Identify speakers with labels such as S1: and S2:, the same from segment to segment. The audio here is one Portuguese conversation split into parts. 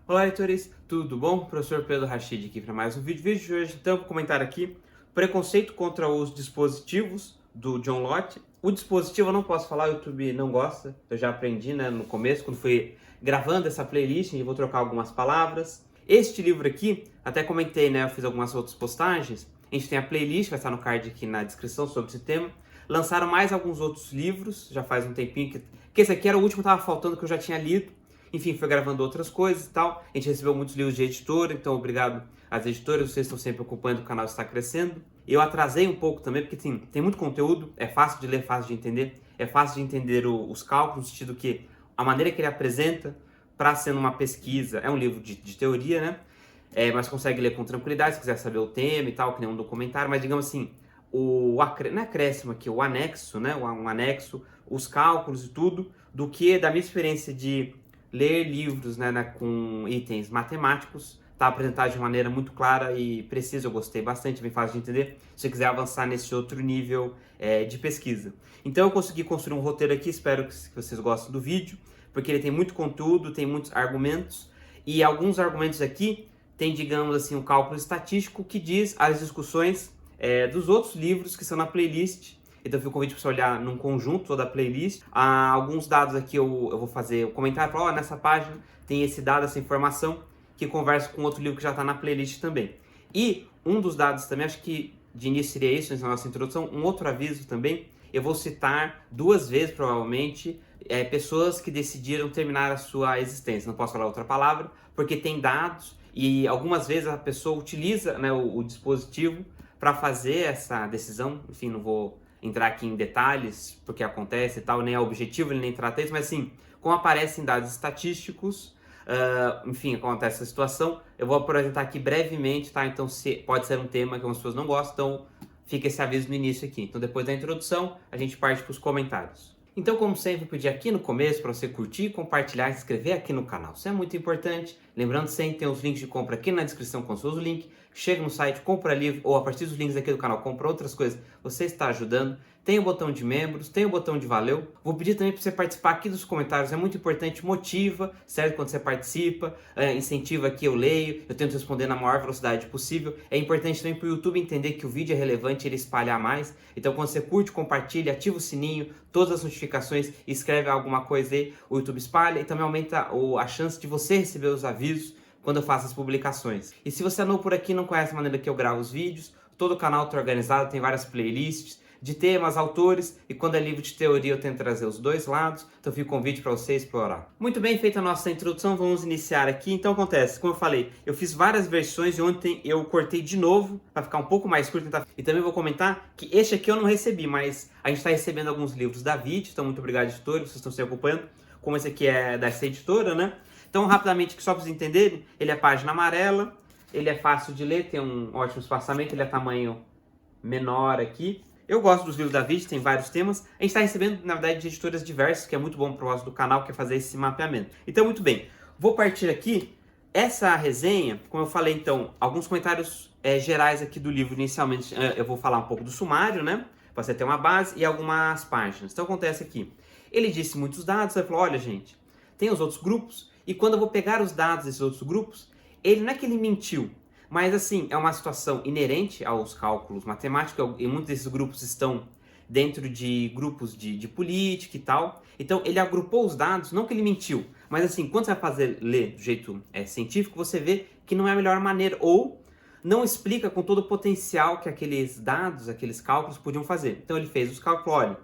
S1: Olá, leitores, tudo bom? Professor Pedro Rachid aqui para mais um vídeo. Vídeo de hoje, então, vou comentar aqui preconceito contra os dispositivos do John Locke. O dispositivo eu não posso falar, o YouTube não gosta, eu já aprendi, né, no começo, quando fui gravando essa playlist, e vou trocar algumas palavras. Este livro aqui, até comentei, né, eu fiz algumas outras postagens, a gente tem a playlist, vai estar no card aqui na descrição sobre esse tema. Lançaram mais alguns outros livros, já faz um tempinho que esse aqui era o último que estava faltando, que eu já tinha lido. Enfim, foi gravando outras coisas e tal. A gente recebeu muitos livros de editora, então obrigado às editoras, vocês estão sempre acompanhando, o canal está crescendo. Eu atrasei um pouco também, porque sim, tem muito conteúdo, é fácil de ler, fácil de entender. É fácil de entender os cálculos, no sentido que a maneira que ele apresenta, para ser uma pesquisa, é um livro de teoria, né? Mas consegue ler com tranquilidade, se quiser saber o tema e tal, que nem um documentário, mas digamos assim, não é acréscimo aqui, o anexo, né? Um anexo, os cálculos e tudo, do que da minha experiência de ler livros, né, com itens matemáticos, está apresentado de maneira muito clara e precisa, eu gostei bastante, bem fácil de entender, se você quiser avançar nesse outro nível de pesquisa. Então eu consegui construir um roteiro aqui, espero que vocês gostem do vídeo, porque ele tem muito conteúdo, tem muitos argumentos, e alguns argumentos aqui tem, digamos assim, um cálculo estatístico que diz as discussões dos outros livros que estão na playlist. Então fica o convite para você olhar num conjunto toda a playlist. Alguns dados aqui eu vou fazer o comentário, falar, nessa página tem esse dado, essa informação, que conversa com outro livro que já está na playlist também. E um dos dados também, acho que de início seria isso, na nossa introdução, um outro aviso também, eu vou citar 2 vezes, provavelmente, pessoas que decidiram terminar a sua existência. Não posso falar outra palavra, porque tem dados e algumas vezes a pessoa utiliza, né, o dispositivo para fazer essa decisão. Enfim, não vou entrar aqui em detalhes, porque acontece e tal, nem é objetivo, ele nem trata isso, mas assim, como aparecem dados estatísticos, enfim, acontece essa situação, eu vou apresentar aqui brevemente, tá? Então pode ser um tema que algumas pessoas não gostam, então fica esse aviso no início aqui. Então depois da introdução, a gente parte para os comentários. Então, como sempre, eu pedi aqui no começo para você curtir, compartilhar e se inscrever aqui no canal. Isso é muito importante. Lembrando sempre, tem os links de compra aqui na descrição com seus links. Chega no site, compra livro, ou a partir dos links aqui do canal, compra outras coisas. Você está ajudando. Tem o botão de membros, tem o botão de valeu. Vou pedir também para você participar aqui dos comentários, é muito importante, motiva, certo? Quando você participa, incentiva aqui, eu leio, eu tento responder na maior velocidade possível. É importante também para o YouTube entender que o vídeo é relevante e ele espalhar mais. Então quando você curte, compartilha, ativa o sininho, todas as notificações, escreve alguma coisa aí, o YouTube espalha e também aumenta a chance de você receber os avisos quando eu faço as publicações. E se você é novo por aqui e não conhece a maneira que eu gravo os vídeos, todo o canal está organizado, tem várias playlists de temas, autores, e quando é livro de teoria eu tento trazer os dois lados, então fica o convite para você explorar. Muito bem, feita a nossa introdução, vamos iniciar aqui. Então acontece, como eu falei, eu fiz várias versões e ontem eu cortei de novo, para ficar um pouco mais curto, e também vou comentar que este aqui eu não recebi, mas a gente está recebendo alguns livros da VIT, então muito obrigado, editores, vocês estão se acompanhando, como esse aqui é dessa editora, né? Então, rapidamente, só para vocês entenderem, ele é página amarela, ele é fácil de ler, tem um ótimo espaçamento, ele é tamanho menor aqui. Eu gosto dos livros da VIT, tem vários temas. A gente está recebendo, na verdade, de editoras diversas, que é muito bom para o nosso do canal, que é fazer esse mapeamento. Então, muito bem, vou partir aqui. Essa resenha, como eu falei, então, alguns comentários gerais aqui do livro. Inicialmente, eu vou falar um pouco do sumário, né? Para você ter uma base e algumas páginas. Então, acontece aqui. Ele disse muitos dados, ele falou, olha, gente, tem os outros grupos, e quando eu vou pegar os dados desses outros grupos, ele não é que ele mentiu, mas assim, é uma situação inerente aos cálculos matemáticos, e muitos desses grupos estão dentro de grupos de política e tal. Então ele agrupou os dados, não que ele mentiu, mas assim, quando você vai ler do jeito científico, você vê que não é a melhor maneira, ou não explica com todo o potencial que aqueles dados, aqueles cálculos podiam fazer. Então ele fez os cálculos, olha,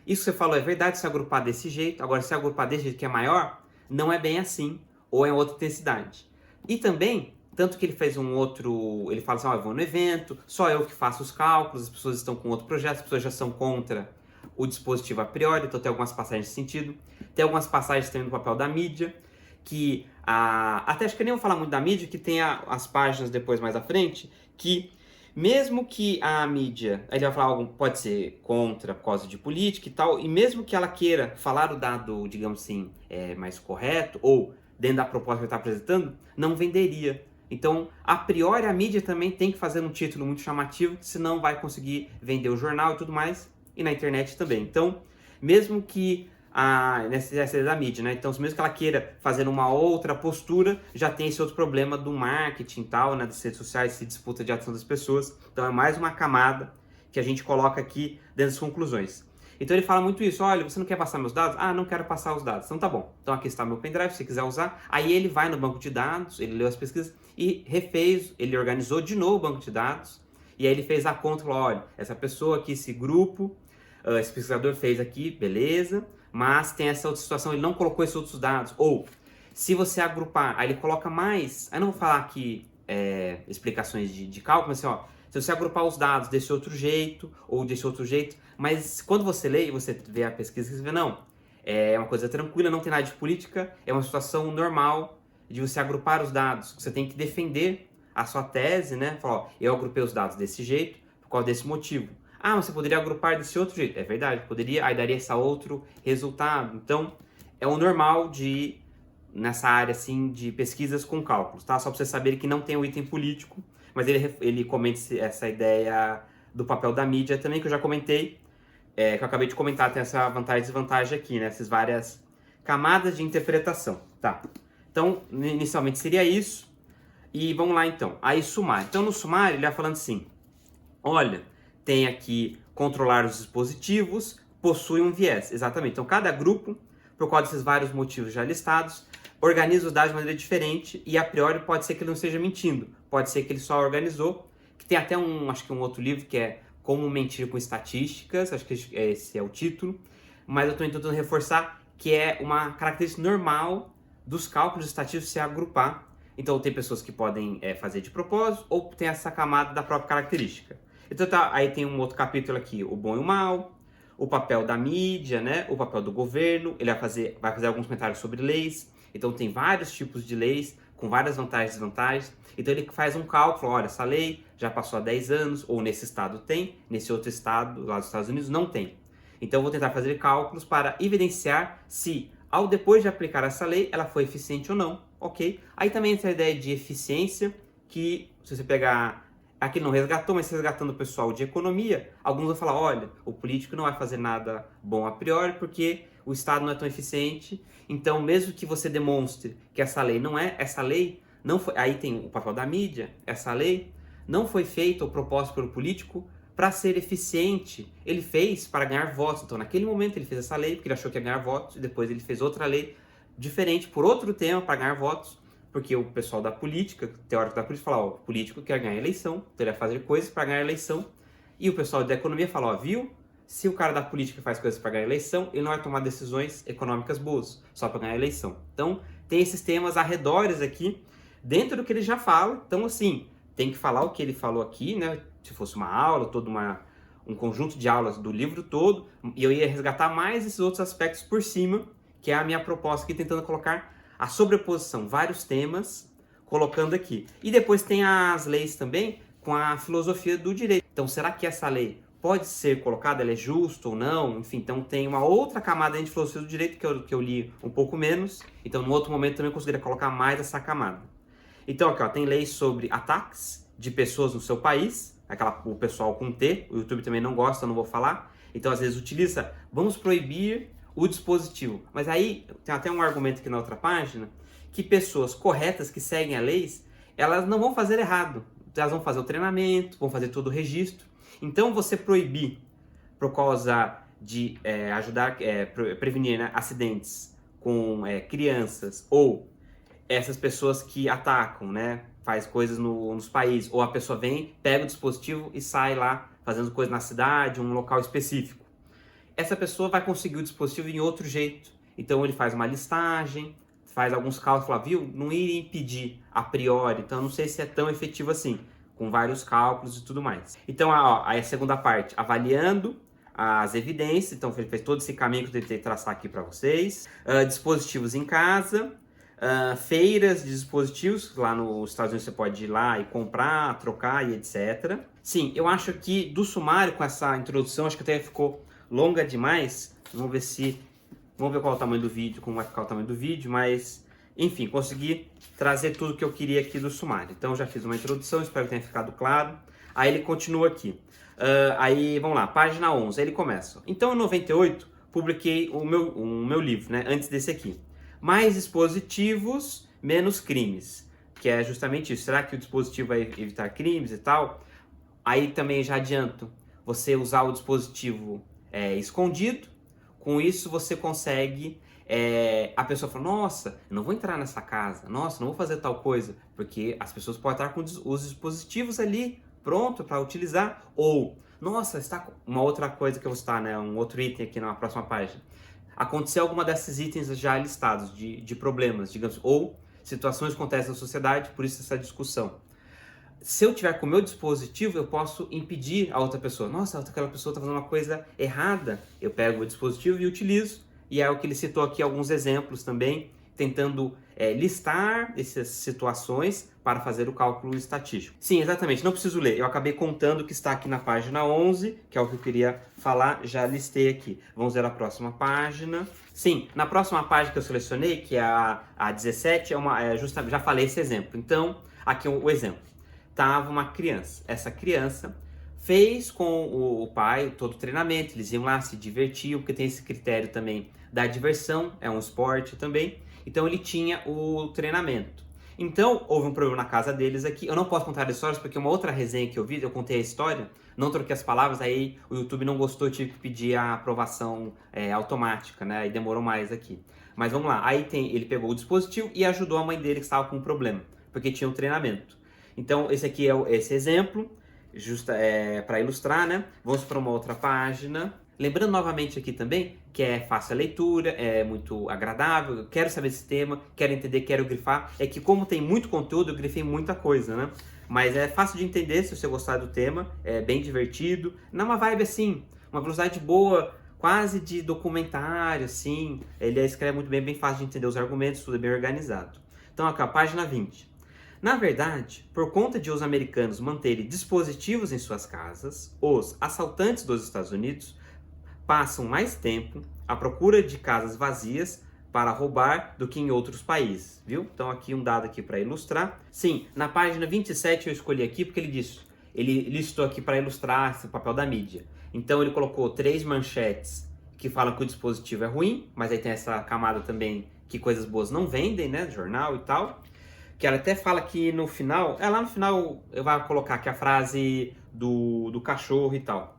S1: isso que você falou é verdade se agrupar desse jeito, agora se agrupar desse jeito que é maior, não é bem assim, ou é outra intensidade. E também, tanto que ele fez um outro, ele fala assim, eu vou no evento, só eu que faço os cálculos, as pessoas estão com outro projeto, as pessoas já são contra o dispositivo a priori, então tem algumas passagens nesse sentido. Tem algumas passagens também no papel da mídia, que, até acho que eu nem vou falar muito da mídia, que tem as páginas depois mais à frente, que mesmo que a mídia, ele vai falar algo, pode ser contra por causa de política e tal, e mesmo que ela queira falar o dado, digamos assim, mais correto, ou dentro da proposta que ele está apresentando, não venderia. Então, a priori, a mídia também tem que fazer um título muito chamativo, senão vai conseguir vender o jornal e tudo mais, e na internet também. Então, mesmo que nessa da mídia, né? Então, mesmo que ela queira fazer uma outra postura, já tem esse outro problema do marketing e tal, né? Das redes sociais, essa disputa de atenção das pessoas. Então, é mais uma camada que a gente coloca aqui dentro das conclusões. Então, ele fala muito isso. Olha, você não quer passar meus dados? Ah, não quero passar os dados. Então, tá bom. Então, aqui está meu pendrive, se você quiser usar. Aí, ele vai no banco de dados, ele leu as pesquisas e refez, ele organizou de novo o banco de dados. E aí, ele fez a conta e falou, olha, essa pessoa aqui, esse grupo, esse pesquisador fez aqui, beleza, mas tem essa outra situação, ele não colocou esses outros dados. Ou, se você agrupar, aí ele coloca mais, aí não vou falar aqui explicações de cálculo, mas assim, ó, se você agrupar os dados desse outro jeito, ou desse outro jeito, mas quando você lê e você vê a pesquisa, você vê, não, é uma coisa tranquila, não tem nada de política, é uma situação normal de você agrupar os dados, você tem que defender a sua tese, né? Falar, ó, eu agrupei os dados desse jeito, por causa desse motivo. Ah, mas você poderia agrupar desse outro jeito. É verdade, poderia, aí daria esse outro resultado. Então, é o normal nessa área assim, de pesquisas com cálculos, tá? Só para vocês saberem que não tem o item político, mas ele comenta essa ideia do papel da mídia também, que eu já comentei, que eu acabei de comentar, tem essa vantagem e desvantagem aqui, né? Essas várias camadas de interpretação, tá? Então, inicialmente seria isso. E vamos lá então. Aí, sumário. Então, no sumário, ele vai falando assim, olha, tem aqui controlar os dispositivos, possui um viés. Exatamente. Então, cada grupo, por causa desses vários motivos já listados, organiza os dados de maneira diferente e, a priori, pode ser que ele não esteja mentindo. Pode ser que ele só organizou, que tem até acho que um outro livro que é Como Mentir com Estatísticas, acho que esse é o título, mas eu estou tentando reforçar que é uma característica normal dos cálculos estatísticos se agrupar. Então, tem pessoas que podem fazer de propósito ou tem essa camada da própria característica. Então, aí tem um outro capítulo aqui, o bom e o mal, o papel da mídia, né? O papel do governo. Ele vai fazer alguns comentários sobre leis. Então, tem vários tipos de leis com várias vantagens e desvantagens. Então, ele faz um cálculo, olha, essa lei já passou há 10 anos, ou nesse estado tem, nesse outro estado, lá dos Estados Unidos, não tem. Então, eu vou tentar fazer cálculos para evidenciar se, ao depois de aplicar essa lei, ela foi eficiente ou não, ok? Aí também entra a ideia de eficiência, que se você pegar, aqui não resgatou, mas resgatando o pessoal de economia, alguns vão falar, olha, o político não vai fazer nada bom a priori, porque o Estado não é tão eficiente, então mesmo que você demonstre que essa lei não foi, aí tem o papel da mídia, essa lei não foi feita ou proposta pelo político para ser eficiente, ele fez para ganhar votos. Então, naquele momento, ele fez essa lei porque ele achou que ia ganhar votos, e depois ele fez outra lei diferente por outro tema para ganhar votos, porque o pessoal da política, teórico da política, fala, ó, o político quer ganhar eleição, então ele vai fazer coisas para ganhar eleição, e o pessoal da economia fala, ó, viu? Se o cara da política faz coisas para ganhar eleição, ele não vai tomar decisões econômicas boas, só para ganhar eleição. Então, tem esses temas arredores aqui, dentro do que ele já fala. Então, assim, tem que falar o que ele falou aqui, né? Se fosse uma aula, um conjunto de aulas do livro todo, e eu ia resgatar mais esses outros aspectos por cima, que é a minha proposta aqui, tentando colocar a sobreposição, vários temas, colocando aqui. E depois tem as leis também, com a filosofia do direito. Então, será que essa lei pode ser colocada, ela é justa ou não? Enfim, então tem uma outra camada de filosofia do direito que eu li um pouco menos, então no outro momento também eu conseguiria colocar mais essa camada. Então, aqui, ó, tem leis sobre ataques de pessoas no seu país, o pessoal com T, o YouTube também não gosta, eu não vou falar. Então, às vezes utiliza, vamos proibir o dispositivo. Mas aí, tem até um argumento aqui na outra página, que pessoas corretas que seguem as leis, elas não vão fazer errado. Elas vão fazer o treinamento, vão fazer todo o registro. Então, você proibir por causa de prevenir, né, acidentes com crianças ou essas pessoas que atacam, né, faz coisas nos países, ou a pessoa vem, pega o dispositivo e sai lá fazendo coisa na cidade, um local específico. Essa pessoa vai conseguir o dispositivo em outro jeito. Então ele faz uma listagem, faz alguns cálculos, fala, viu, não iria impedir a priori, então não sei se é tão efetivo assim, com vários cálculos e tudo mais. Então, ó, aí a segunda parte, avaliando as evidências, então ele fez todo esse caminho que eu tentei traçar aqui para vocês. Dispositivos em casa, feiras de dispositivos, lá nos Estados Unidos você pode ir lá e comprar, trocar e etc. Sim, eu acho que do sumário, com essa introdução, acho que até ficou longa demais. Vamos ver qual é o tamanho do vídeo, como vai ficar o tamanho do vídeo, mas enfim, consegui trazer tudo que eu queria aqui do sumário. Então já fiz uma introdução, espero que tenha ficado claro. Aí ele continua aqui. Aí, vamos lá, página 11, ele começa. Então, em 98, publiquei o meu livro, né? Antes desse aqui. Mais dispositivos, menos crimes. Que é justamente isso. Será que o dispositivo vai evitar crimes e tal? Aí também já adianto, você usar o dispositivo escondido. Com isso você consegue... a pessoa fala, nossa, eu não vou entrar nessa casa. Nossa, não vou fazer tal coisa. Porque as pessoas podem estar com os dispositivos ali pronto para utilizar. Ou, nossa, está uma outra coisa que eu vou citar, né? Um outro item aqui na próxima página. Aconteceu alguma desses itens já listados de problemas, digamos, ou situações que acontecem na sociedade, por isso essa discussão. Se eu tiver com o meu dispositivo, eu posso impedir a outra pessoa. Nossa, aquela pessoa está fazendo uma coisa errada. Eu pego o dispositivo e utilizo. E é o que ele citou aqui, alguns exemplos também, tentando listar essas situações para fazer o cálculo estatístico. Sim, exatamente, não preciso ler. Eu acabei contando o que está aqui na página 11, que é o que eu queria falar, já listei aqui. Vamos ver a próxima página. Sim, na próxima página que eu selecionei, que é a 17, justamente, já falei esse exemplo. Então, aqui o exemplo. Tava uma criança. Essa criança fez com o pai todo o treinamento, eles iam lá, se divertiam, porque tem esse critério também da diversão, é um esporte também. Então ele tinha o treinamento. Então houve um problema na casa deles aqui. Eu não posso contar as histórias porque uma outra resenha que eu vi, eu contei a história, não troquei as palavras, aí o YouTube não gostou, eu tive que pedir a aprovação automática, né? Aí demorou mais aqui. Mas vamos lá, aí ele pegou o dispositivo e ajudou a mãe dele que estava com um problema, porque tinha um treinamento. Então esse aqui é esse exemplo, para ilustrar, né? Vamos para uma outra página. Lembrando novamente aqui também que é fácil a leitura, é muito agradável, eu quero saber esse tema, quero entender, quero grifar. É que como tem muito conteúdo, eu grifei muita coisa, né? Mas é fácil de entender se você gostar do tema, é bem divertido. Não é uma vibe assim, uma velocidade boa, quase de documentário, assim. Ele escreve muito bem, bem fácil de entender os argumentos, tudo é bem organizado. Então aqui, a página 20. Na verdade, por conta de os americanos manterem dispositivos em suas casas, os assaltantes dos Estados Unidos passam mais tempo à procura de casas vazias para roubar do que em outros países, viu? Então aqui um dado aqui para ilustrar. Sim, na página 27 eu escolhi aqui porque ele listou aqui para ilustrar esse papel da mídia. Então ele colocou 3 manchetes que falam que o dispositivo é ruim, mas aí tem essa camada também que coisas boas não vendem, né, jornal e tal. Que ela até fala que no final, lá no final eu vou colocar aqui a frase do cachorro e tal.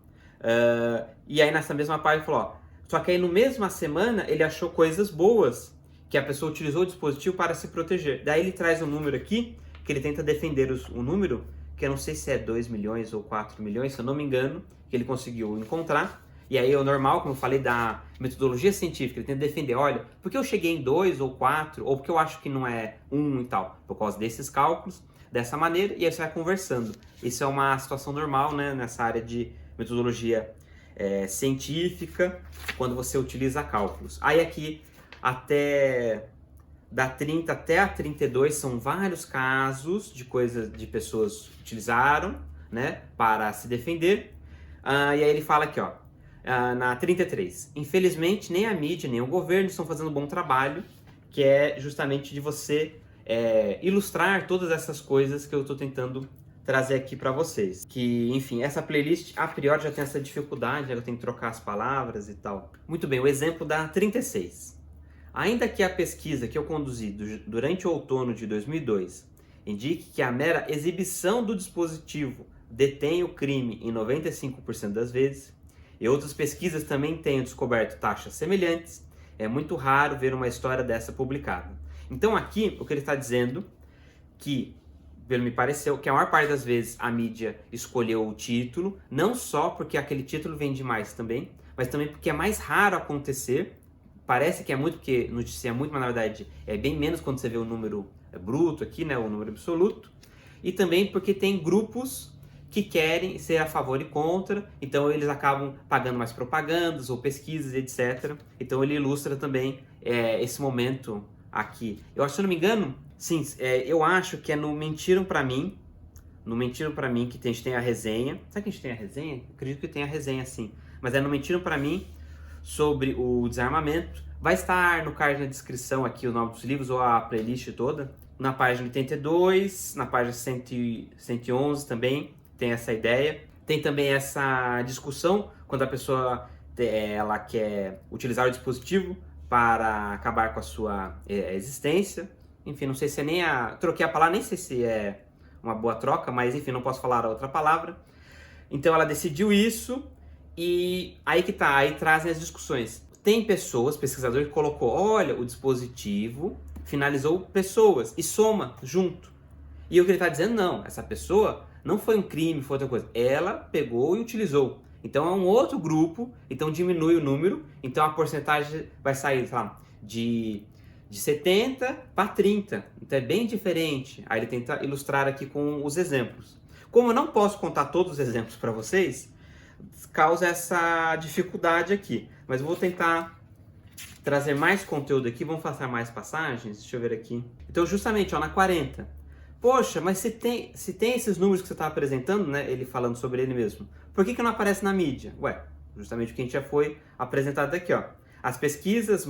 S1: E aí nessa mesma página falou, ó, só que aí no mesma semana ele achou coisas boas, que a pessoa utilizou o dispositivo para se proteger. Daí ele traz um número aqui, que ele tenta defender o número, que eu não sei se é 2 milhões ou 4 milhões, se eu não me engano, que ele conseguiu encontrar. E aí é o normal, como eu falei, da metodologia científica, ele tenta defender, olha, porque eu cheguei em 2 ou 4, ou porque eu acho que não é 1 e tal, por causa desses cálculos, dessa maneira, e aí você vai conversando. Isso é uma situação normal, né, nessa área de metodologia científica, quando você utiliza cálculos. Aí aqui, da 30 até a 32, são vários casos de coisas de pessoas utilizaram, né, para se defender. E aí ele fala aqui, ó, na 33, infelizmente nem a mídia nem o governo estão fazendo um bom trabalho, que é justamente de você ilustrar todas essas coisas que eu estou tentando trazer aqui para vocês. Que, enfim, essa playlist a priori já tem essa dificuldade, eu tenho que trocar as palavras e tal. Muito bem, o exemplo da 36. Ainda que a pesquisa que eu conduzi durante o outono de 2002 indique que a mera exibição do dispositivo detém o crime em 95% das vezes, e outras pesquisas também tenham descoberto taxas semelhantes, é muito raro ver uma história dessa publicada. Então aqui, o que ele está dizendo, que, pelo me pareceu, que a maior parte das vezes a mídia escolheu o título, não só porque aquele título vende mais também, mas também porque é mais raro acontecer. Parece que é muito, porque notícia muito, mas na verdade é bem menos quando você vê o número bruto aqui, né, o número absoluto. E também porque tem grupos que querem ser a favor e contra, então eles acabam pagando mais propagandas ou pesquisas, etc. Então ele ilustra também esse momento aqui. Eu acho, se eu não me engano, sim, eu acho que é no Mentiram Pra Mim, que a gente tem a resenha. Será que a gente tem a resenha? Eu acredito que tem a resenha, sim. Mas é no Mentiram Pra Mim, sobre o desarmamento. Vai estar no card na descrição aqui o nome dos livros ou a playlist toda. Na página 82, na página 111 também tem essa ideia. Tem também essa discussão quando a pessoa ela quer utilizar o dispositivo para acabar com a sua existência. Enfim, não sei se é nem troquei a palavra, nem sei se é uma boa troca, mas enfim, não posso falar a outra palavra. Então ela decidiu isso e aí que tá, aí trazem as discussões. Tem pessoas, pesquisador que colocou, olha, o dispositivo finalizou pessoas e soma junto. E o que ele está dizendo, não, essa pessoa não foi um crime, foi outra coisa. Ela pegou e utilizou. Então é um outro grupo, então diminui o número, então a porcentagem vai sair, sei lá, de 70 para 30. Então é bem diferente. Aí ele tenta ilustrar aqui com os exemplos. Como eu não posso contar todos os exemplos para vocês, causa essa dificuldade aqui. Mas eu vou tentar trazer mais conteúdo aqui, vamos fazer mais passagens, deixa eu ver aqui. Então justamente, ó, na 40. Poxa, mas se tem esses números que você está apresentando, né, ele falando sobre ele mesmo, por que não aparece na mídia? Ué, justamente o que a gente já foi apresentado aqui, ó. As pesquisas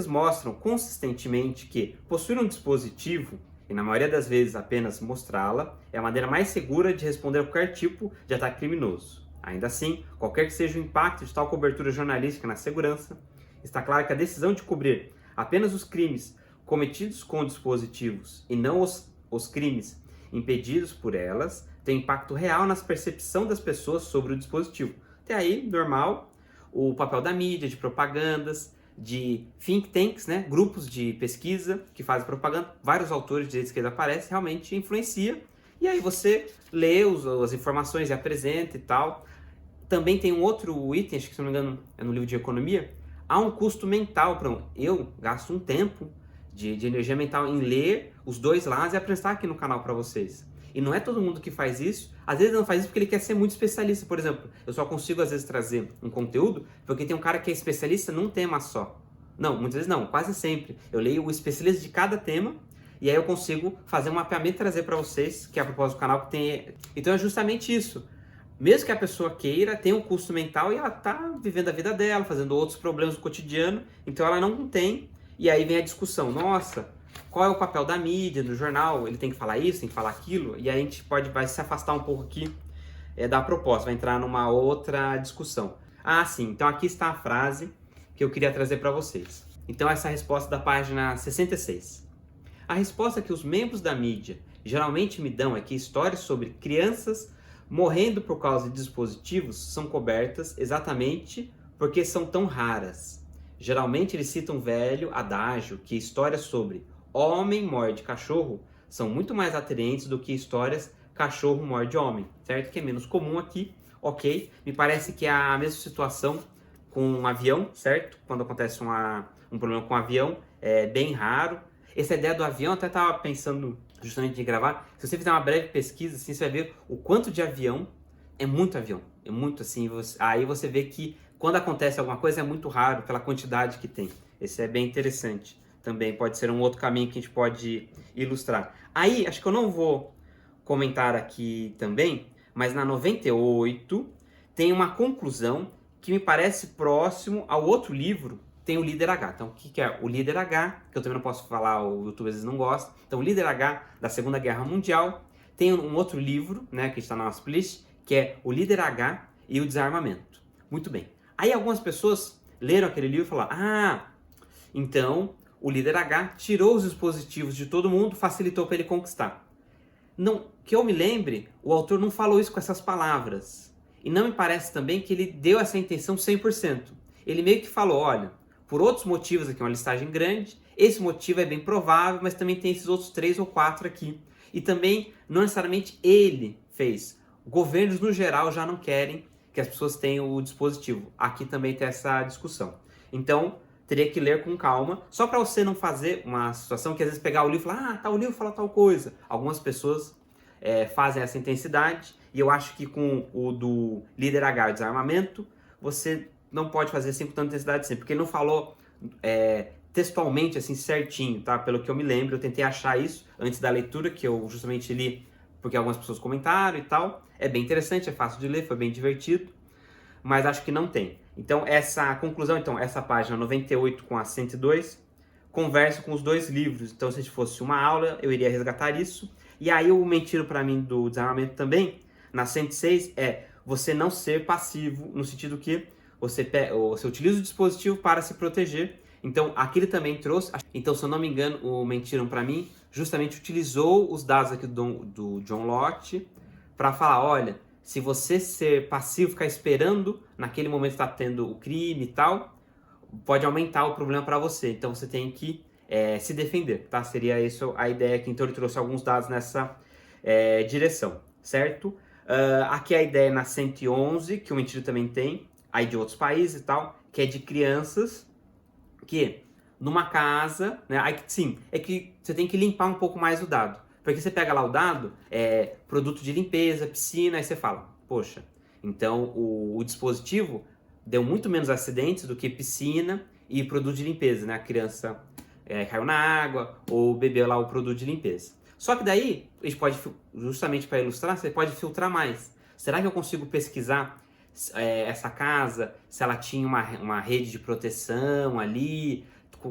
S1: mostram consistentemente que possuir um dispositivo, e na maioria das vezes apenas mostrá-la, é a maneira mais segura de responder a qualquer tipo de ataque criminoso. Ainda assim, qualquer que seja o impacto de tal cobertura jornalística na segurança, está claro que a decisão de cobrir apenas os crimes cometidos com dispositivos e não os crimes impedidos por elas tem impacto real na percepção das pessoas sobre o dispositivo. Até aí, normal, o papel da mídia, de propagandas, de think tanks, né, grupos de pesquisa que fazem propaganda, vários autores de direita e esquerda aparecem, realmente influencia, e aí você lê as informações e apresenta e tal. Também tem um outro item, acho que se não me engano é no livro de economia, há um custo mental, eu gasto um tempo de energia mental em ler os dois lados e apresentar aqui no canal para vocês. E não é todo mundo que faz isso. Às vezes não faz isso porque ele quer ser muito especialista. Por exemplo, eu só consigo às vezes trazer um conteúdo porque tem um cara que é especialista num tema só. Não, muitas vezes não, quase sempre. Eu leio o especialista de cada tema e aí eu consigo fazer um mapeamento e trazer para vocês, que é a propósito do canal que tem. Então é justamente isso. Mesmo que a pessoa queira, tem um custo mental e ela está vivendo a vida dela, fazendo outros problemas do cotidiano, então ela não tem. E aí vem a discussão, nossa, qual é o papel da mídia, do jornal? Ele tem que falar isso, tem que falar aquilo? E aí a gente vai se afastar um pouco aqui da proposta, vai entrar numa outra discussão. Ah, sim, então aqui está a frase que eu queria trazer para vocês. Então essa é a resposta da página 66. A resposta que os membros da mídia geralmente me dão é que histórias sobre crianças morrendo por causa de dispositivos são cobertas exatamente porque são tão raras. Geralmente eles citam um velho adágio que histórias sobre homem morde cachorro são muito mais atraentes do que histórias cachorro morde homem, certo? Que é menos comum aqui, ok? Me parece que é a mesma situação com um avião, certo? Quando acontece um problema com um avião, é bem raro. Essa ideia do avião, eu até estava pensando justamente de gravar. Se você fizer uma breve pesquisa, assim, você vai ver o quanto de avião, é muito assim. Aí você vê que quando acontece alguma coisa é muito raro pela quantidade que tem. Esse é bem interessante. Também pode ser um outro caminho que a gente pode ilustrar. Aí, acho que eu não vou comentar aqui também, mas na 98 tem uma conclusão que me parece próximo ao outro livro, tem o Líder H. Então, o que é o Líder H? Que eu também não posso falar, o YouTube às vezes não gosta. Então, o Líder H da Segunda Guerra Mundial. Tem um outro livro, né, que está na nossa playlist, que é o Líder H e o Desarmamento. Muito bem. Aí algumas pessoas leram aquele livro e falaram, ah, então o Líder H tirou os dispositivos de todo mundo, facilitou para ele conquistar. Não, que eu me lembre, o autor não falou isso com essas palavras. E não me parece também que ele deu essa intenção 100%. Ele meio que falou, olha, por outros motivos aqui, uma listagem grande, esse motivo é bem provável, mas também tem esses outros 3 ou 4 aqui. E também, não necessariamente ele fez. Governos, no geral, já não querem que as pessoas tenham o dispositivo. Aqui também tem essa discussão. Então, teria que ler com calma, só para você não fazer uma situação que às vezes pegar o livro e falar, ah, tal livro fala tal coisa. Algumas pessoas fazem essa intensidade, e eu acho que com o do Líder H, o Desarmamento, você não pode fazer assim com tanta intensidade assim, porque ele não falou textualmente assim certinho, tá? Pelo que eu me lembro, eu tentei achar isso antes da leitura, que eu justamente li porque algumas pessoas comentaram e tal. É bem interessante, é fácil de ler, foi bem divertido, mas acho que não tem. Então, essa conclusão, essa página 98 com a 102, conversa com os dois livros. Então, se fosse uma aula, eu iria resgatar isso. E aí, o mentiro para mim do Desarmamento também, na 106, você não ser passivo, no sentido que você utiliza o dispositivo para se proteger. Então, aqui ele também trouxe. Então, se eu não me engano, o Mentiram Pra Mim justamente utilizou os dados aqui do John Lott para falar, olha, se você ser passivo, ficar esperando, naquele momento está tendo o crime e tal, pode aumentar o problema para você. Então, você tem que se defender, tá? Seria isso a ideia aqui. Então, ele trouxe alguns dados nessa direção, certo? Aqui a ideia é na 111, que o Mentira também tem, aí de outros países e tal, que é de crianças que numa casa, né? Aí sim, é que você tem que limpar um pouco mais o dado. Porque você pega lá o dado, produto de limpeza, piscina, aí você fala, poxa, então o dispositivo deu muito menos acidentes do que piscina e produto de limpeza, né? A criança caiu na água ou bebeu lá o produto de limpeza. Só que daí, a gente pode, justamente para ilustrar, você pode filtrar mais. Será que eu consigo pesquisar essa casa, se ela tinha uma rede de proteção ali,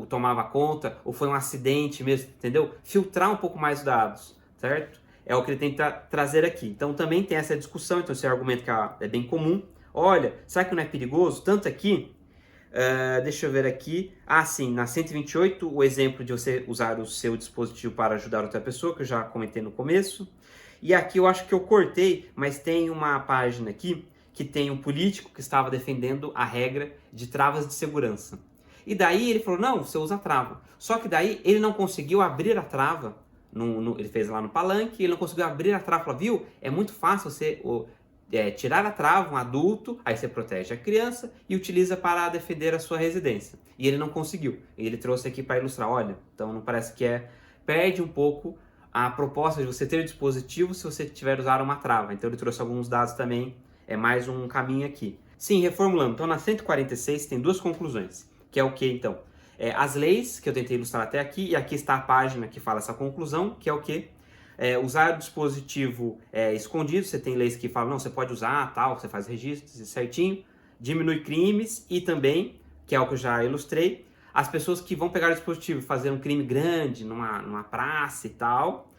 S1: tomava conta, ou foi um acidente mesmo, entendeu? Filtrar um pouco mais os dados, certo? É o que ele tenta trazer aqui. Então também tem essa discussão, então esse argumento que é bem comum. Olha, será que não é perigoso? Tanto aqui, deixa eu ver aqui. Sim, na 128, o exemplo de você usar o seu dispositivo para ajudar outra pessoa, que eu já comentei no começo. E aqui eu acho que eu cortei, mas tem uma página aqui que tem um político que estava defendendo a regra de travas de segurança. E daí ele falou, não, você usa trava. Só que daí ele não conseguiu abrir a trava, ele fez lá no palanque, ele não conseguiu abrir a trava, falou, viu, é muito fácil você tirar a trava, um adulto, aí você protege a criança e utiliza para defender a sua residência. E ele não conseguiu. E ele trouxe aqui para ilustrar, olha, então não parece que perde um pouco a proposta de você ter o dispositivo se você tiver usado uma trava. Então ele trouxe alguns dados também, mais um caminho aqui. Sim, reformulando, então na 146 tem duas conclusões, que é o que então? As leis, que eu tentei ilustrar até aqui, e aqui está a página que fala essa conclusão, que é o que? Usar o dispositivo escondido, você tem leis que falam, não, você pode usar, tal, você faz registros certinho, diminui crimes e também, que é o que eu já ilustrei, as pessoas que vão pegar o dispositivo e fazer um crime grande numa praça e tal,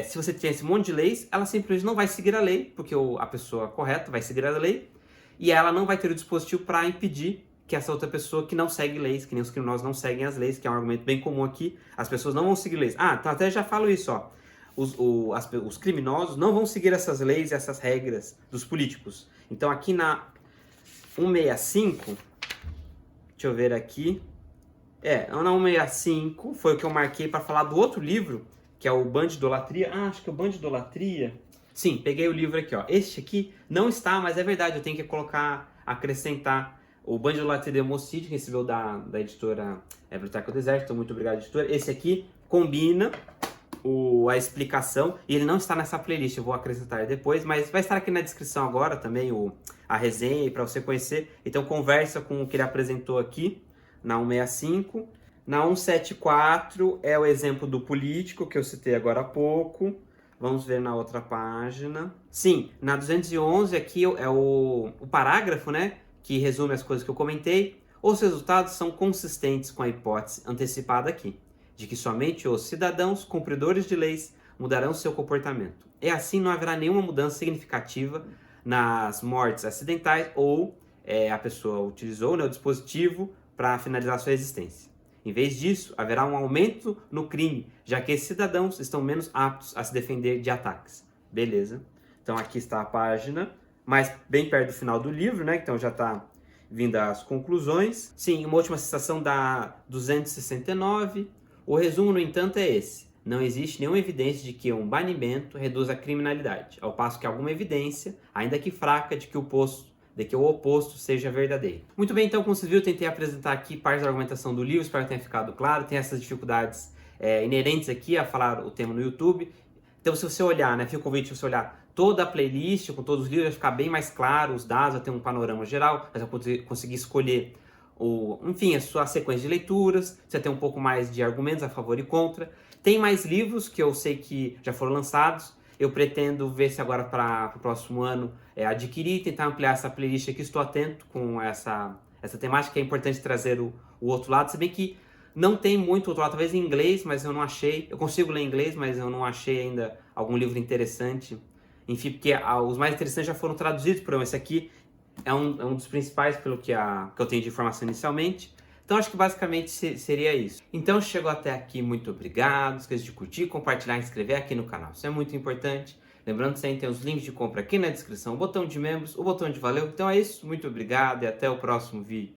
S1: se você tem esse monte de leis, ela simplesmente não vai seguir a lei, porque a pessoa correta vai seguir a lei, e ela não vai ter o dispositivo para impedir que essa outra pessoa que não segue leis, que nem os criminosos não seguem as leis, que é um argumento bem comum aqui, as pessoas não vão seguir leis. Então até já falo isso, ó. Os criminosos não vão seguir essas leis e essas regras dos políticos. Então aqui na 165, deixa eu ver aqui, na 165 foi o que eu marquei para falar do outro livro, que é o Bandidolatria. Acho que é o Bandidolatria. Sim, peguei o livro aqui, ó. Este aqui não está, mas é verdade, eu tenho que acrescentar o Bandidolatria de Homicídio, que recebeu da editora Biblioteca do Exército. Muito obrigado, editora. Esse aqui combina a explicação, e ele não está nessa playlist, eu vou acrescentar depois, mas vai estar aqui na descrição agora também a resenha, para você conhecer. Então conversa com o que ele apresentou aqui na 165. Na 174 é o exemplo do político que eu citei agora há pouco. Vamos ver na outra página. Sim, na 211 aqui é o parágrafo, né, que resume as coisas que eu comentei. Os resultados são consistentes com a hipótese antecipada aqui, de que somente os cidadãos cumpridores de leis mudarão seu comportamento. E assim não haverá nenhuma mudança significativa nas mortes acidentais ou a pessoa utilizou, né, o dispositivo para finalizar sua existência. Em vez disso, haverá um aumento no crime, já que esses cidadãos estão menos aptos a se defender de ataques. Beleza. Então aqui está a página, mas bem perto do final do livro, né? Então já está vindo as conclusões. Sim, uma última citação da 269. O resumo, no entanto, é esse. Não existe nenhuma evidência de que um banimento reduza a criminalidade, ao passo que alguma evidência, ainda que fraca, de que o oposto seja verdadeiro. Muito bem, então, como vocês viram, eu tentei apresentar aqui parte da argumentação do livro, espero que tenha ficado claro. Tem essas dificuldades inerentes aqui a falar o tema no YouTube. Então, se você olhar, né, fica o convite de você olhar toda a playlist com todos os livros, vai ficar bem mais claro os dados, vai ter um panorama geral, você vai conseguir escolher a sua sequência de leituras, você tem um pouco mais de argumentos a favor e contra. Tem mais livros que eu sei que já foram lançados. Eu pretendo ver se agora para o próximo ano adquirir, tentar ampliar essa playlist aqui. Estou atento com essa temática, é importante trazer o outro lado, se bem que não tem muito outro lado, talvez em inglês, mas eu não achei. Eu consigo ler em inglês, mas eu não achei ainda algum livro interessante enfim, porque os mais interessantes já foram traduzidos por esse aqui é um dos principais pelo que eu tenho de informação inicialmente. Então acho que basicamente seria isso. Então chegou até aqui, muito obrigado. Não esqueça de curtir, compartilhar e inscrever aqui no canal. Isso é muito importante. Lembrando que você tem os links de compra aqui na descrição, o botão de membros, o botão de valeu. Então é isso, muito obrigado e até o próximo vídeo.